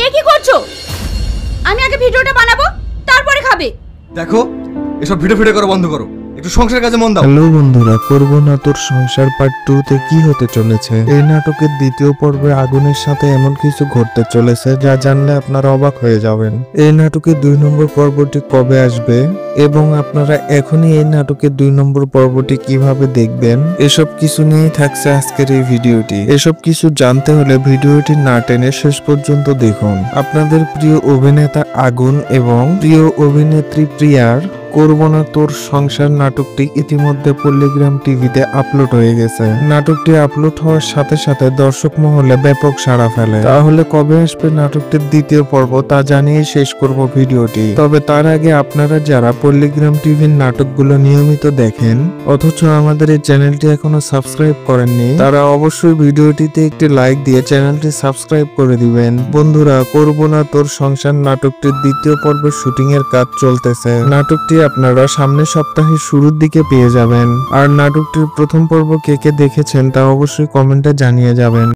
এ কি করছো? আমি আগে ভিডিওটা বানাবো, তারপরে খাবে। দেখো, এসব ভিডিও করা বন্ধ করো, একটু সংসারের কাজে মন দাও। হ্যালো বন্ধুরা, করব না তোর সংসার পার্ট 2 তে কি হতে চলেছে? এই নাটকের দ্বিতীয় পর্বে আগুনের সাথে এমন কিছু ঘটতে চলেছে যা জানলে আপনারা অবাক হয়ে যাবেন। এই নাটকের 2 নম্বর পর্বটি কবে আসবে এবং আপনারা এখনই এই নাটকের 2 নম্বর পর্বটি কিভাবে দেখবেন, এসব কিছু নিয়েই থাকছে আজকের এই ভিডিওটি। এসব কিছু জানতে হলে ভিডিওটি না টেনে শেষ পর্যন্ত দেখুন। আপনাদের প্রিয় অভিনেতা আগুন এবং প্রিয় অভিনেত্রী প্রিয়ার করব না তোর সংসার নাটকটি ইতিমধ্যে পল্লীগ্রাম টিভিতে আপলোড হয়ে গেছে। নাটকটি আপলোড হওয়ার সাথে সাথে দর্শক মহলে ব্যাপক সাড়া ফেলে। তাহলে কবে আসবে নাটকটির দ্বিতীয় পর্ব তা জানিয়ে শেষ করব ভিডিওটি। তবে তার আগে আপনারা যারা পল্লীগ্রাম টিভির নাটকগুলো নিয়মিত দেখেন অথচ আমাদের এই চ্যানেলটি এখনো সাবস্ক্রাইব করেননি, তারা অবশ্যই ভিডিওটিতে একটি লাইক দিয়ে চ্যানেলটি সাবস্ক্রাইব করে দিবেন। বন্ধুরা, করব না তোর সংসার নাটকটির দ্বিতীয় পর্বের শুটিং এর কাজ চলতেছে। নাটকটি আপনারা সামনের সপ্তাহের শুরুর দিকে পেয়ে যাবেন। আর নাটকটির প্রথম পর্ব কে কে দেখেছেন তা অবশ্যই কমেন্টে জানিয়ে যাবেন।